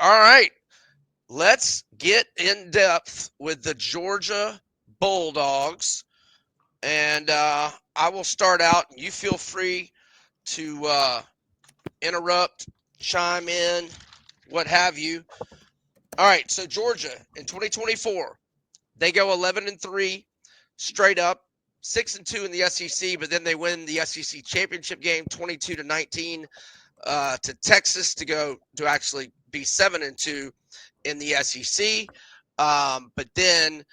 All right. Let's get in depth with the Georgia Bulldogs. And I will start out. You feel free to interrupt, chime in, what have you. All right. So, Georgia in 2024, they go 11-3 straight up, 6-2 in the SEC, but then they win the SEC championship game 22-19 to Texas to go to actually be 7-2 in the SEC. But then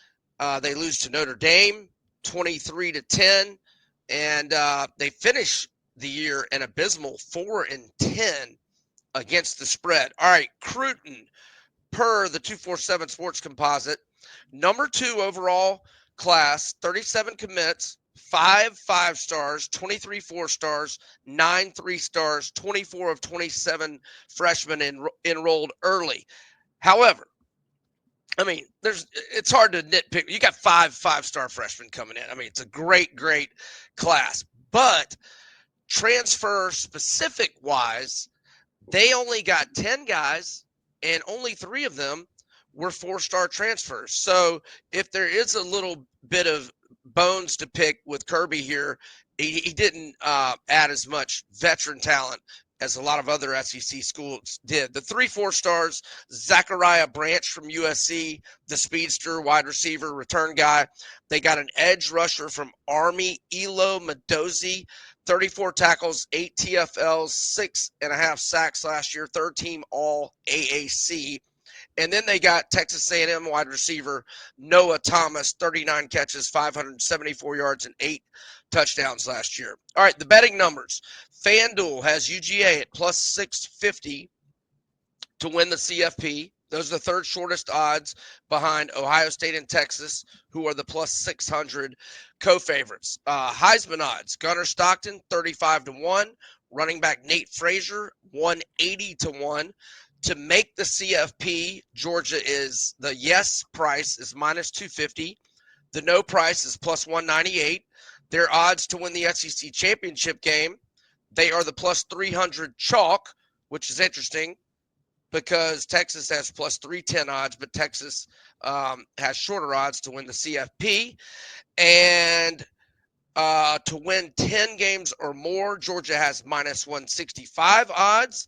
they lose to Notre Dame 23-10, and they finish the year an abysmal 4-10 against the spread. All right, Cruton, per the 247 Sports Composite, number 2 overall class, 37 commits, 5 5-stars, 23 4-stars, 9 3-stars, 24 of 27 freshmen enrolled early. However, I mean, it's hard to nitpick. You got 5 5-star freshmen coming in. I mean, it's a great class. But transfer specific wise, they only got 10 guys, and only 3 of them were 4-star transfers. So if there is a little bit of bones to pick with Kirby here, he didn't add as much veteran talent as a lot of other SEC schools did. The 3 4-stars, Zachariah Branch from USC, the speedster, wide receiver, return guy. They got an edge rusher from Army, Elo Medozi, 34 tackles, 8 TFLs, 6.5 sacks last year, third team all AAC. And then they got Texas A&M wide receiver Noah Thomas, 39 catches, 574 yards, and 8 touchdowns last year. All right, the betting numbers. FanDuel has UGA at plus 650 to win the CFP. Those are the third shortest odds behind Ohio State and Texas, who are the plus 600 co-favorites. Heisman odds, Gunner Stockton, 35-1. Running back Nate Frazier, 180-1. To make the CFP, Georgia is the yes price is minus 250. The no price is plus 198. Their odds to win the SEC championship game, they are the plus 300 chalk, which is interesting because Texas has plus 310 odds, but Texas has shorter odds to win the CFP. And to win 10 games or more, Georgia has minus 165 odds.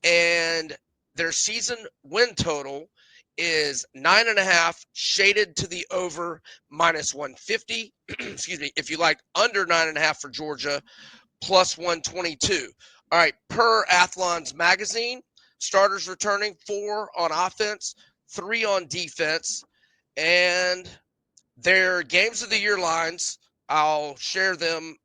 And their season win total is 9.5, shaded to the over, minus 150. Excuse me. If you like under 9.5 for Georgia, plus 122. All right. Per Athlon's magazine, starters returning 4 on offense, 3 on defense, and their games of the year lines, I'll share them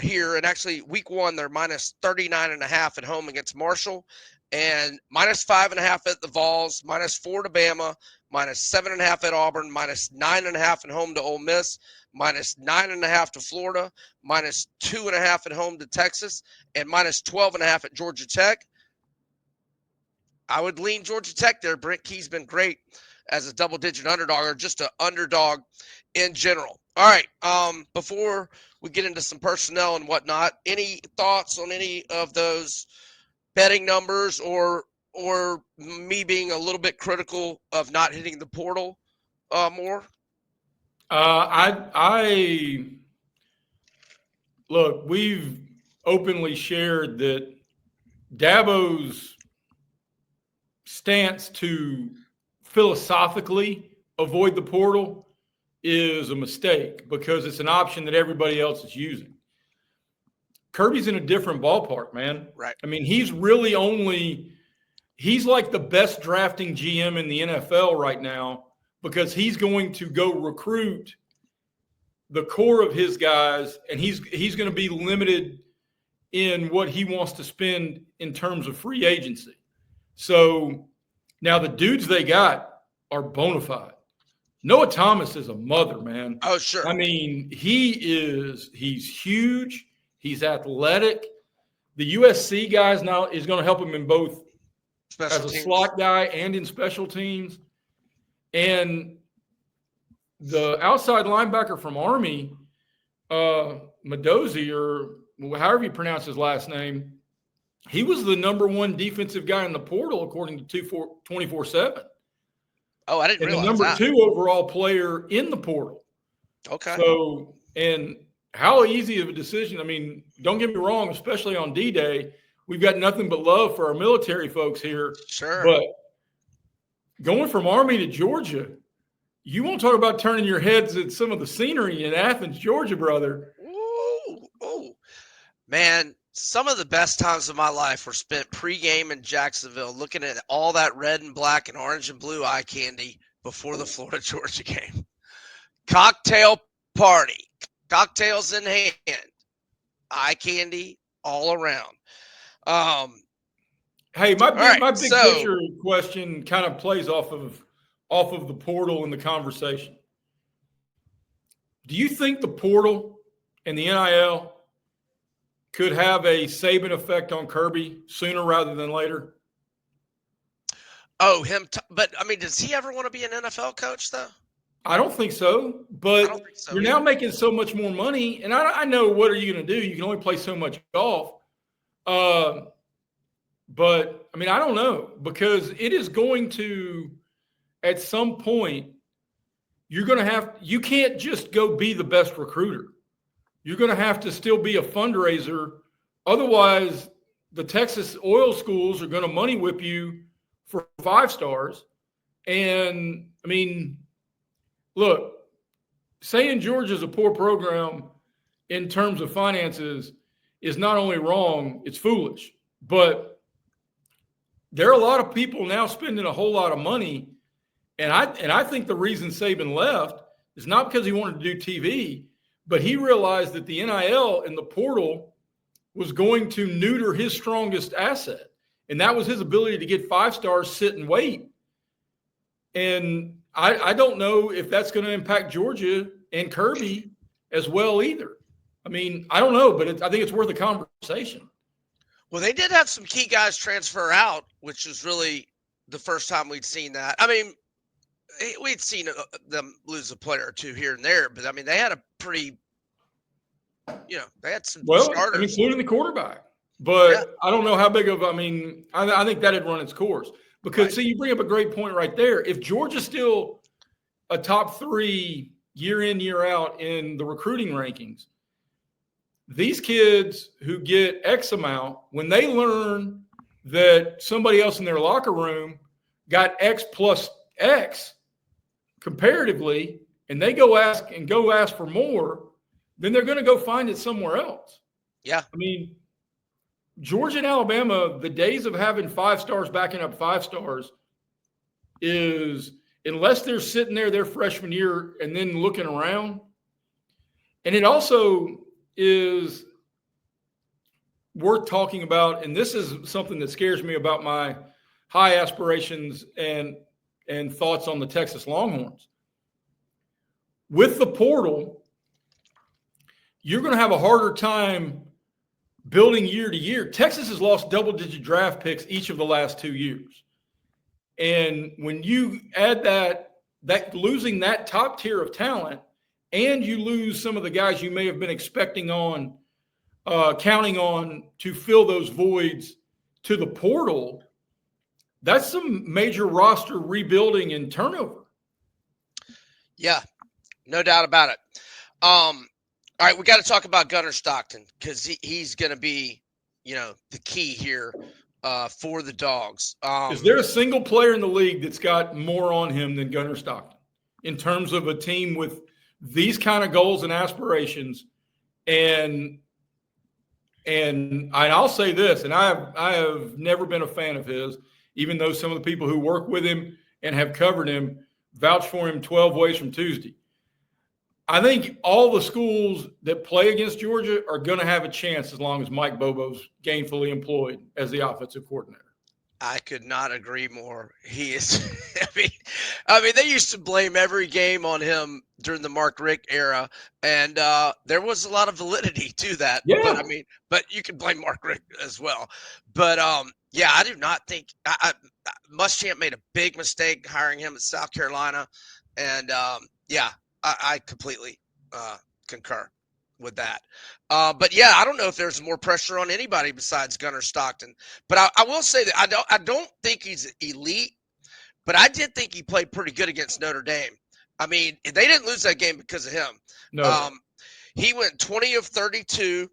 here. And actually, week 1, they're minus 39.5 at home against Marshall, and minus 5.5 at the Vols, minus 4 to Bama, minus 7.5 at Auburn, minus 9.5 at home to Ole Miss, minus 9.5 to Florida, minus 2.5 at home to Texas, and minus 12.5 at Georgia Tech. I would lean Georgia Tech there. Brent Key's been great as a double-digit underdog, or just an underdog in general. All right, before we get into some personnel and whatnot, any thoughts on any of those betting numbers, or me being a little bit critical of not hitting the portal more? I look, we've openly shared that Dabo's stance to philosophically avoid the portal is a mistake because it's an option that everybody else is using. Kirby's in a different ballpark, man. Right. I mean, he's like the best drafting GM in the NFL right now because he's going to go recruit the core of his guys, and he's going to be limited in what he wants to spend in terms of free agency. So now the dudes they got are bona fide. Noah Thomas is a mother, man. Oh, sure. I mean, he's huge. He's athletic. The USC guys now is going to help him in both special as a teams. slot guy and in special teams. And the outside linebacker from Army, Medozi, or however you pronounce his last name, He was the number one defensive guy in the portal, according to 24/7. Oh, I didn't And the realize number that. 2 overall player in the portal. Okay. So, and how easy of a decision. I mean, don't get me wrong, especially on D-Day, we've got nothing but love for our military folks here. Sure. But going from Army to Georgia, you won't talk about turning your heads at some of the scenery in Athens, Georgia, brother. Ooh. Man, some of the best times of my life were spent pregame in Jacksonville looking at all that red and black and orange and blue eye candy before the Florida-Georgia game. Cocktail party, cocktails in hand, eye candy all around. Hey, my big so, picture question kind of plays off of the portal in the conversation. Do you think the portal and the NIL could have a Saban effect on Kirby sooner rather than later? Oh, but I mean, does he ever want to be an NFL coach though? I don't think so, but I don't think so you're either. now making so much more money. And I know, what are you going to do? You can only play so much golf. But I mean, I don't know, because it is going to, at some point, you can't just go be the best recruiter. You're going to have to still be a fundraiser. Otherwise, the Texas oil schools are going to money whip you for 5 stars. And I mean, look, saying Georgia's a poor program in terms of finances is not only wrong, it's foolish. But there are a lot of people now spending a whole lot of money. And I think the reason Saban left is not because he wanted to do TV, but he realized that the NIL and the portal was going to neuter his strongest asset. And that was his ability to get 5 stars, sit and wait. And I don't know if that's going to impact Georgia and Kirby as well either. I mean, I don't know, but I think it's worth a conversation. Well, they did have some key guys transfer out, which is really the first time we'd seen that. I mean, we'd seen them lose a player or two here and there, but I mean, they had a pretty, they had some starters. Including the quarterback. But yeah. I don't know how big of, I think that had run its course. Because, right. See, you bring up a great point right there. If Georgia's still a top 3 year in, year out in the recruiting rankings, these kids who get X amount, when they learn that somebody else in their locker room got X plus X comparatively, and they go ask for more, then they're going to go find it somewhere else. Yeah. I mean, Georgia and Alabama, the days of having 5 stars backing up 5 stars is, unless they're sitting there their freshman year and then looking around. And it also is worth talking about, and this is something that scares me about my high aspirations and thoughts on the Texas Longhorns. With the portal, you're going to have a harder time building year to year. Texas has lost double-digit draft picks each of the last 2 years. And when you add that losing that top tier of talent, and you lose some of the guys you may have been expecting on, counting on to fill those voids to the portal, that's some major roster rebuilding and turnover. Yeah, no doubt about it. All right, we got to talk about Gunner Stockton, because he's going to be, the key here for the Dogs. Is there a single player in the league that's got more on him than Gunner Stockton in terms of a team with these kind of goals and aspirations? And I'll say this, and I have never been a fan of his, even though some of the people who work with him and have covered him vouch for him 12 ways from Tuesday. I think all the schools that play against Georgia are going to have a chance as long as Mike Bobo's gainfully employed as the offensive coordinator. I could not agree more. He is. I mean, they used to blame every game on him during the Mark Richt era, and there was a lot of validity to that. Yeah. But you can blame Mark Richt as well. But yeah, I do not think Muschamp made a big mistake hiring him at South Carolina, and yeah. I completely concur. with that. But yeah, I don't know if there's more pressure on anybody besides Gunner Stockton. But I will say that I don't think he's elite, but I did think he played pretty good against Notre Dame. I mean, they didn't lose that game because of him. No. He went 20 of 32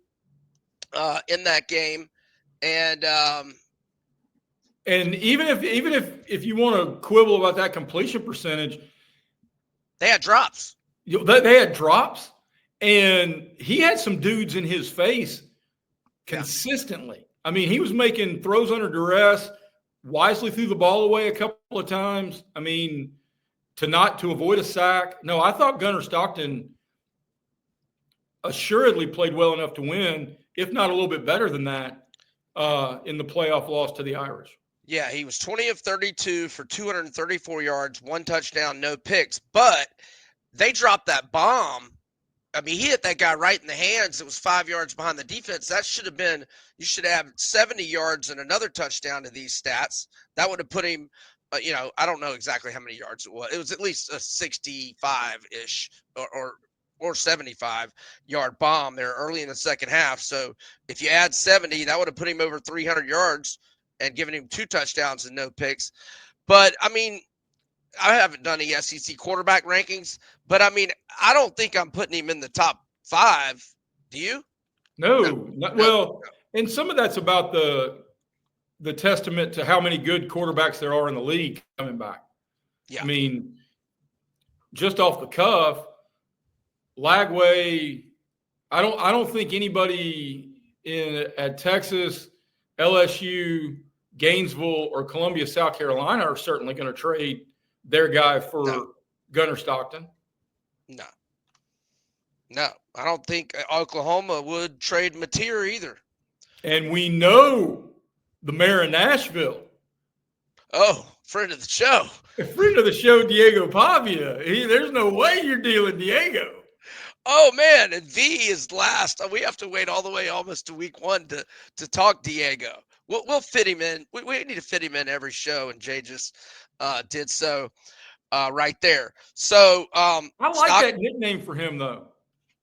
in that game, and even if you want to quibble about that completion percentage, they had drops. They had drops, and he had some dudes in his face consistently. Yeah. I mean, he was making throws under duress, wisely threw the ball away a couple of times. I mean, to avoid a sack. No, I thought Gunner Stockton assuredly played well enough to win, if not a little bit better than that, in the playoff loss to the Irish. Yeah, he was 20 of 32 for 234 yards, 1 touchdown, no picks. But they dropped that bomb. I mean, he hit that guy right in the hands. It was 5 yards behind the defense. That should have been – you should have 70 yards and another touchdown to these stats. That would have put him I don't know exactly how many yards it was. It was at least a 65-ish or 75-yard bomb there early in the second half. So if you add 70, that would have put him over 300 yards and given him 2 touchdowns and no picks. But, I mean, I haven't done any SEC quarterback rankings, but, I mean, I don't think I'm putting him in the top 5. Do you? No. Well, and some of that's about the testament to how many good quarterbacks there are in the league coming back. Yeah. I mean, just off the cuff, Lagway, I don't think anybody at Texas, LSU, Gainesville, or Columbia, South Carolina are certainly going to trade their guy for Gunner Stockton. No, I don't think Oklahoma would trade Mateer either. And we know the mayor of Nashville. Oh, friend of the show. Friend of the show, Diego Pavia. There's no way you're dealing Diego. Oh, man, and V is last. We have to wait all the way almost to week 1 to talk Diego. We'll fit him in. We need to fit him in every show, and Jay just did so right there. So I like that nickname for him, though.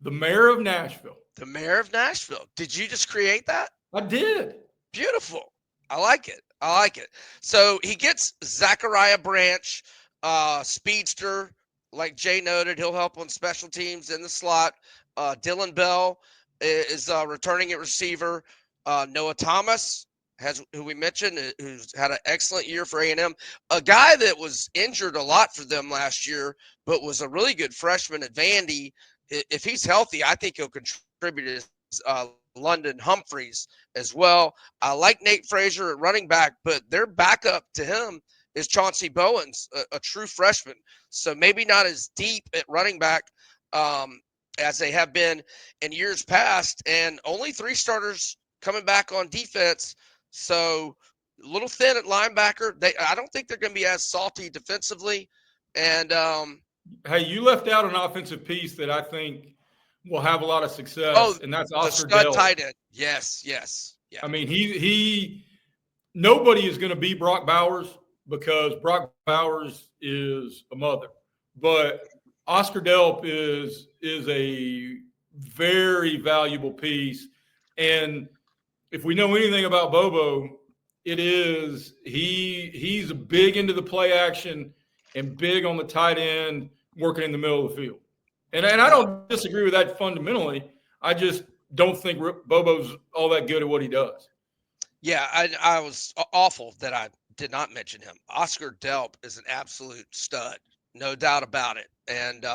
The mayor of Nashville. The mayor of Nashville. Did you just create that? I did. Beautiful. I like it. So he gets Zachariah Branch, speedster, like Jay noted. He'll help on special teams in the slot. Dylan Bell is returning at receiver. Noah Thomas, who we mentioned, who's had an excellent year for A&M. A guy that was injured a lot for them last year, but was a really good freshman at Vandy. If he's healthy, I think he'll contribute as London Humphreys as well. I like Nate Frazier at running back, but their backup to him is Chauncey Bowens, a true freshman. So maybe not as deep at running back as they have been in years past, and only 3 starters coming back on defense. So a little thin at linebacker. I don't think they're going to be as salty defensively. And hey, you left out an offensive piece that I think will have a lot of success, and that's Oscar the stud Delp. tight end. Yes. Yeah. I mean, he nobody is going to beat Brock Bowers because Brock Bowers is a mother. But Oscar Delp is a very valuable piece. And if we know anything about Bobo, it is he's big into the play action and big on the tight end, working in the middle of the field. And I don't disagree with that fundamentally. I just don't think Bobo's all that good at what he does. Yeah, I was awful that I did not mention him. Oscar Delp is an absolute stud, no doubt about it. And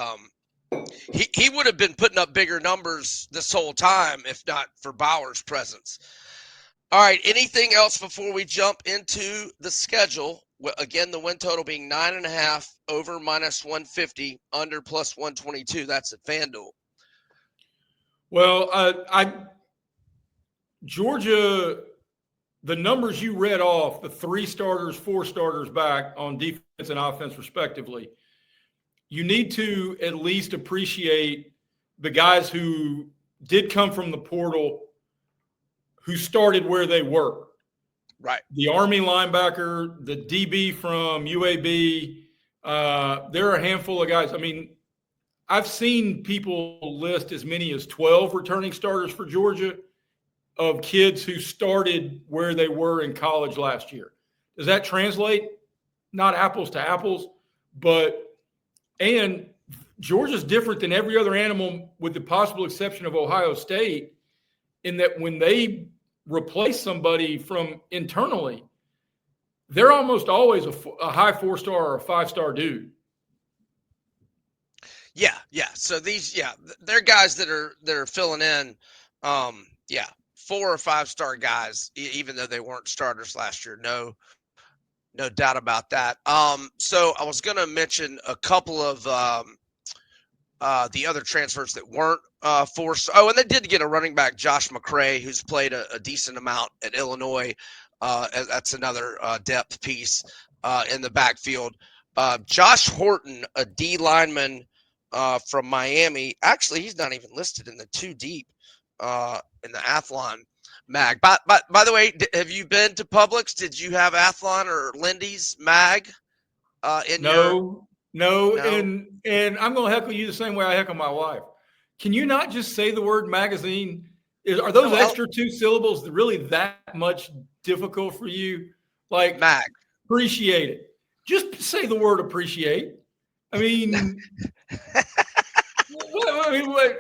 he would have been putting up bigger numbers this whole time if not for Bauer's presence. All right, anything else before we jump into the schedule? Again, the win total being 9.5, over -150, under +122. That's at FanDuel. Well, Georgia, the numbers you read off, the 3 starters, 4 starters back on defense and offense respectively, you need to at least appreciate the guys who did come from the portal, who started where they were. Right. The Army linebacker, the DB from UAB, there are a handful of guys. I mean, I've seen people list as many as 12 returning starters for Georgia of kids who started where they were in college last year. Does that translate? Not apples to apples, and Georgia's different than every other animal with the possible exception of Ohio State in that when they replace somebody from internally, they're almost always a high 4-star or a 5-star dude. Yeah. So they're guys that are filling in. 4 or 5-star guys, even though they weren't starters last year. No doubt about that. So I was going to mention a couple of the other transfers that weren't forced. Oh, and they did get a running back, Josh McCray, who's played a decent amount at Illinois. That's another depth piece in the backfield. Josh Horton, a D lineman from Miami. Actually, he's not even listed in the 2 deep in the Athlon mag. By the way, have you been to Publix? Did you have Athlon or Lindy's mag in No, No? and I'm going to heckle you the same way I heckle my wife. Can you not just say the word magazine? Are those extra 2 syllables really that much difficult for you? Like mag. Appreciate it. Just say the word appreciate. I mean,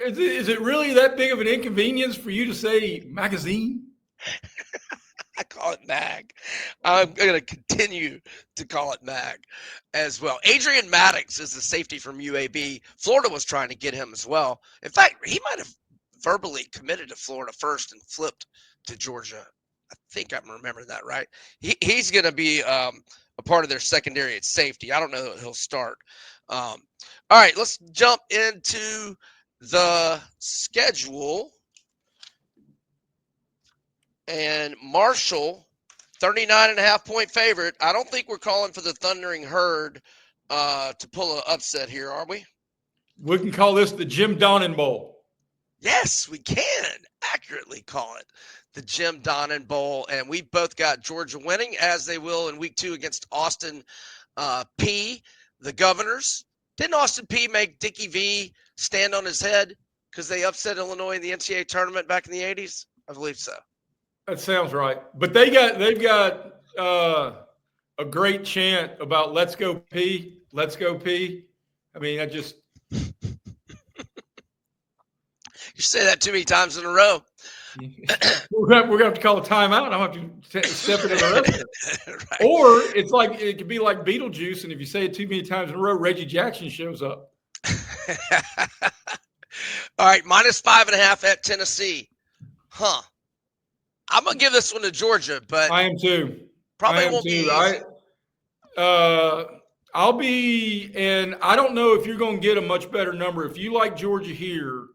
is it really that big of an inconvenience for you to say magazine? I call it mag. I'm going to continue to call it mag as well. Adrian Maddox is the safety from UAB. Florida was trying to get him as well. In fact, he might have verbally committed to Florida first and flipped to Georgia. I think I'm remembering that right. He's going to be a part of their secondary at safety. I don't know that he'll start. All right, let's jump into the schedule. And Marshall, 39.5-point favorite. I don't think we're calling for the Thundering Herd to pull an upset here, are we? We can call this the Jim Donnan Bowl. Yes, we can accurately call it the Jim Donnan Bowl. And we both got Georgia winning, as they will in week 2 against Austin P, the Governors. Didn't Austin P make Dickie V stand on his head because they upset Illinois in the NCAA tournament back in the 80s? I believe so. That sounds right. But they've got a great chant about "Let's go P, let's go P." I mean, you say that too many times in a row. We're going to have to call a timeout. I'm going to have to step into the rest. Right. Or it could be like Beetlejuice, and if you say it too many times in a row, Reggie Jackson shows up. All right, -5.5 at Tennessee. I'm going to give this one to Georgia, but I am too. Probably won't be easy. I'll be, and I don't know if you're going to get a much better number if you like Georgia here,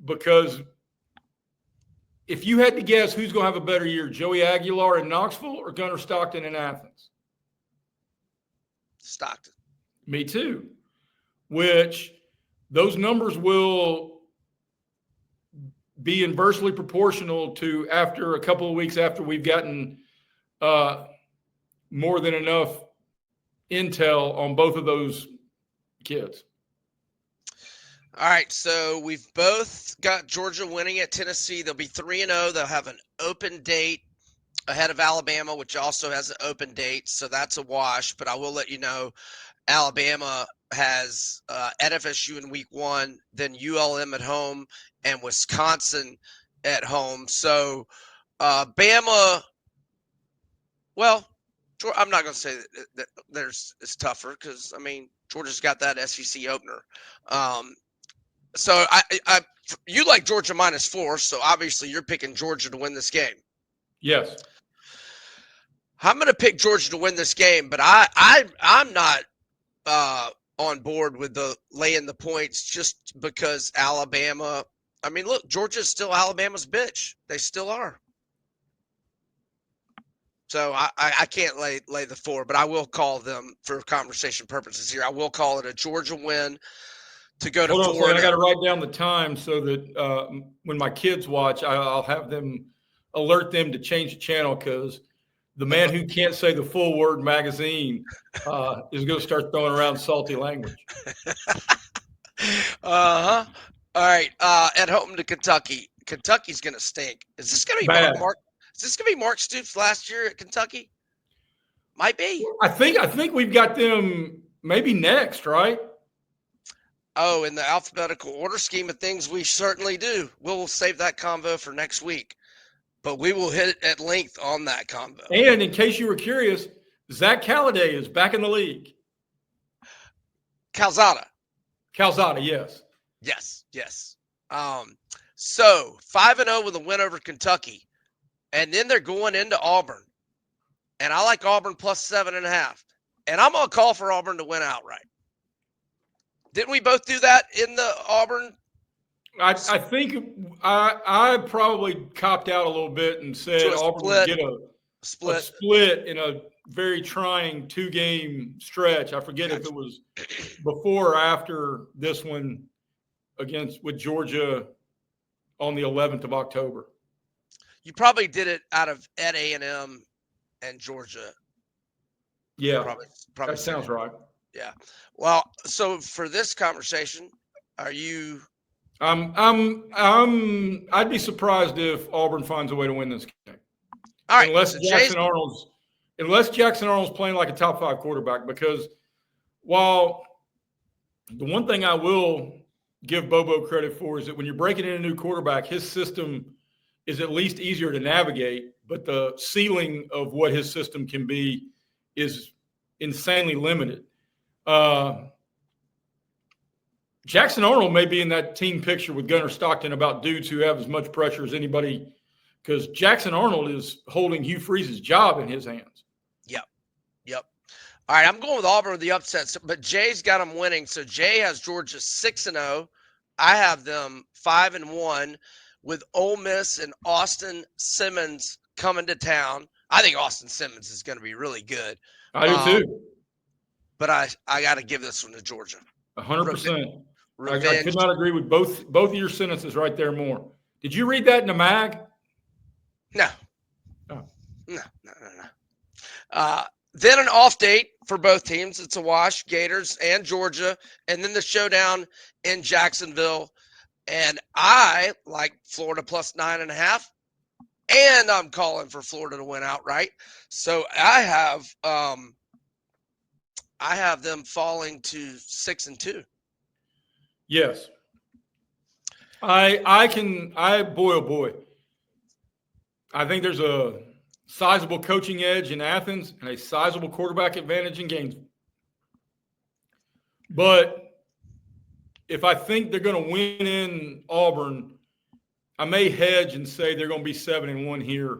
because if you had to guess who's going to have a better year, Joey Aguilar in Knoxville or Gunner Stockton in Athens? Stockton. Me too. Which those numbers will be inversely proportional to after a couple of weeks after we've gotten more than enough intel on both of those kids. All right, so we've both got Georgia winning at Tennessee. They'll be 3-0. They'll have an open date ahead of Alabama, which also has an open date, so that's a wash. But I will let you know, Alabama has at FSU in week 1, then ULM at home, and Wisconsin at home. So Bama, well, I'm not going to say that it's tougher because, I mean, Georgia's got that SEC opener. So you like Georgia -4, so obviously you're picking Georgia to win this game. Yes. I'm going to pick Georgia to win this game, but I'm not on board with the laying the points just because Alabama. I mean, look, Georgia's still Alabama's bitch. They still are. So I can't lay the 4, but I will call them for conversation purposes here. I will call it a Georgia win to go to 4. Hold on, I got to write down the time so that when my kids watch, I'll have them alert them to change the channel because the man who can't say the full word magazine is going to start throwing around salty language. Uh-huh. All right. At home to Kentucky. Kentucky's gonna stink. Is this gonna be Bad. Mark? Is this gonna be Mark Stoops last year at Kentucky? Might be. I think we've got them maybe next, right? Oh, in the alphabetical order scheme of things, we certainly do. We'll save that convo for next week, but we will hit it at length on that convo. And in case you were curious, Zach Calladay is back in the league. Calzada. Calzada, yes. Yes. So 5-0 with a win over Kentucky, and then they're going into Auburn, and I like Auburn plus 7.5, and I'm gonna call for Auburn to win outright. Didn't we both do that in the Auburn? I think I probably copped out a little bit and said Auburn would get a split in a very trying 2-game stretch. I forget if it was before or after this one with Georgia on the 11th of October. You probably did it out of at A&M and Georgia. Yeah, probably that sounds right. Yeah. Well, so for this conversation, are you? I'd be surprised if Auburn finds a way to win this game. All right. Unless Jackson Arnold's playing like a top 5 quarterback, because while the one thing I will give Bobo credit for is that when you're breaking in a new quarterback, his system is at least easier to navigate, but the ceiling of what his system can be is insanely limited. Jackson Arnold may be in that team picture with Gunner Stockton about dudes who have as much pressure as anybody, because Jackson Arnold is holding Hugh Freeze's job in his hands. Yep. All right, I'm going with Auburn with the upsets, but Jay's got them winning. So Jay has Georgia 6-0. I have them 5-1 with Ole Miss and Austin Simmons coming to town. I think Austin Simmons is going to be really good. I do too. But I got to give this one to Georgia. 100%. I could not agree with both of your sentences right there more. Did you read that in the mag? No. Oh. No. Then an off date for both teams. It's a wash, Gators and Georgia. And then the showdown in Jacksonville. And I like Florida plus 9.5. And I'm calling for Florida to win outright. So I have them falling to 6-2. Yes. Boy, oh boy. I think there's a sizable coaching edge in Athens and a sizable quarterback advantage in Gainesville. But if I think they're going to win in Auburn, I may hedge and say they're going to be 7-1 here,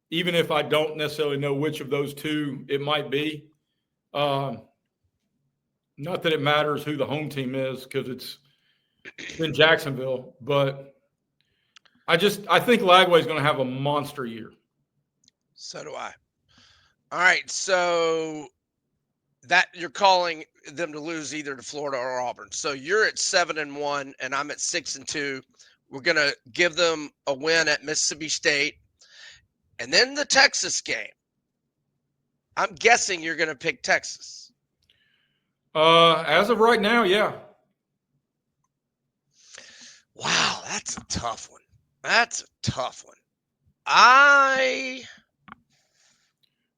even if I don't necessarily know which of those two it might be. Not that it matters who the home team is, because it's in Jacksonville, but I think Lagway is going to have a monster year. So do I. All right, so that you're calling them to lose either to Florida or Auburn. So you're at 7-1, and I'm at 6-2. We're going to give them a win at Mississippi State. And then the Texas game. I'm guessing you're going to pick Texas. As of right now, yeah. Wow, that's a tough one.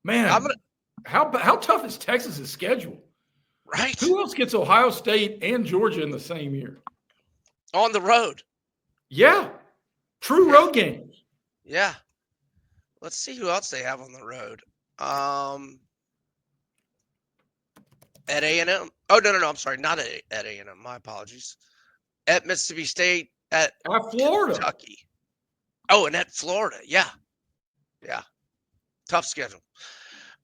Man, how tough is Texas's schedule? Right. Who else gets Ohio State and Georgia in the same year? On the road. Yeah. True road games. Yeah. Let's see who else they have on the road. At A&M. Oh, no. I'm sorry. Not at A&M. My apologies. At Mississippi State. At Florida. Kentucky. Oh, and at Florida. Yeah. Tough schedule.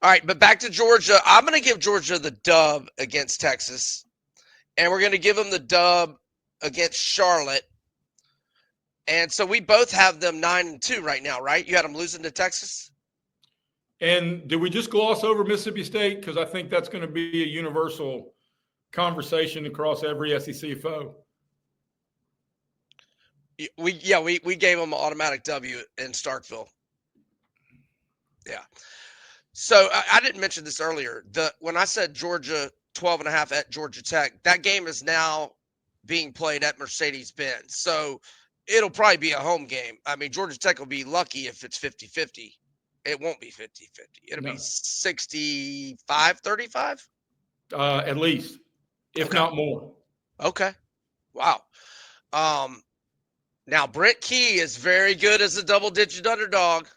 All right, but back to Georgia. I'm going to give Georgia the dub against Texas. And we're going to give them the dub against Charlotte. And so we both have them 9-2 right now, right? You had them losing to Texas? And did we just gloss over Mississippi State? Because I think that's going to be a universal conversation across every SEC foe. We gave them an automatic W in Starkville. Yeah. So I didn't mention this earlier. When I said Georgia 12.5 at Georgia Tech, that game is now being played at Mercedes-Benz. So it'll probably be a home game. I mean, Georgia Tech will be lucky if it's 50-50. It won't be 50-50. It'll be 65-35. At least, if Okay. not more. Okay. Wow. Now Brent Key is very good as a double-digit underdog.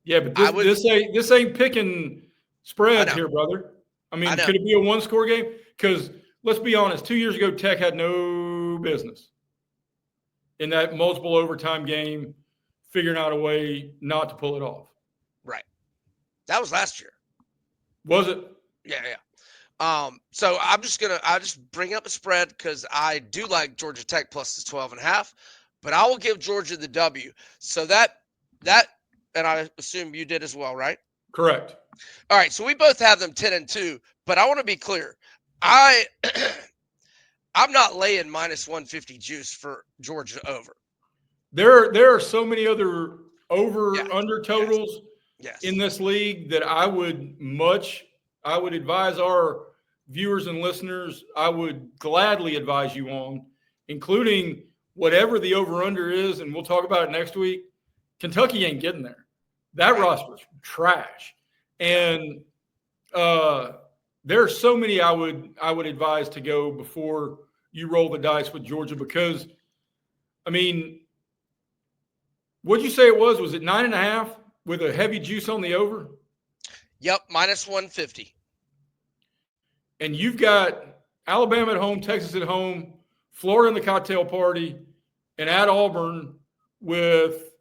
Yeah, but this ain't picking spreads here, brother. I mean, could it be a one-score game? Because let's be honest, 2 years ago, Tech had no business in that multiple overtime game, figuring out a way not to pull it off. Right. That was last year. Was it? Yeah. So I just bring up a spread because I do like Georgia Tech plus the 12.5, but I will give Georgia the W. So that, and I assume you did as well, right? Correct. All right. So we both have them 10-2, but I want to be clear. I'm not laying -150 juice for Georgia over. There are so many other under totals in this league that I would advise our viewers and listeners, I would gladly advise you on, including whatever the over-under is, and we'll talk about it next week. Kentucky ain't getting there. That roster's trash. And there are so many I would advise to go before you roll the dice with Georgia because, I mean, what'd you say it was? Was it 9.5 with a heavy juice on the over? Yep, -150. And you've got Alabama at home, Texas at home, Florida in the cocktail party, and at Auburn with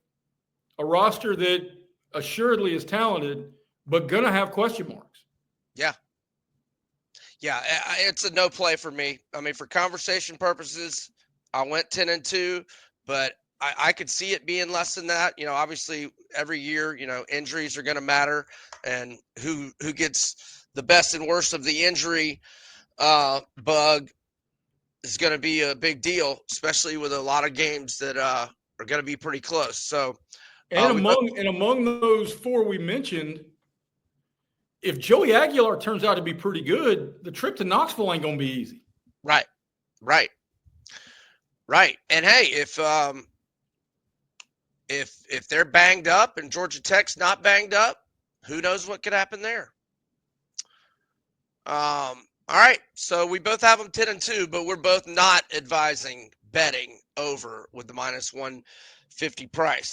a roster that assuredly is talented, but going to have question marks. Yeah, it's a no play for me. I mean, for conversation purposes, I went 10-2, but I could see it being less than that. You know, obviously every year, you know, injuries are going to matter, and who gets the best and worst of the injury bug is going to be a big deal, especially with a lot of games that are going to be pretty close. So, and among those four we mentioned, if Joey Aguilar turns out to be pretty good, the trip to Knoxville ain't going to be easy. Right. And hey, if they're banged up and Georgia Tech's not banged up, who knows what could happen there? All right. So we both have them 10-2, but we're both not advising betting over with the -150 price.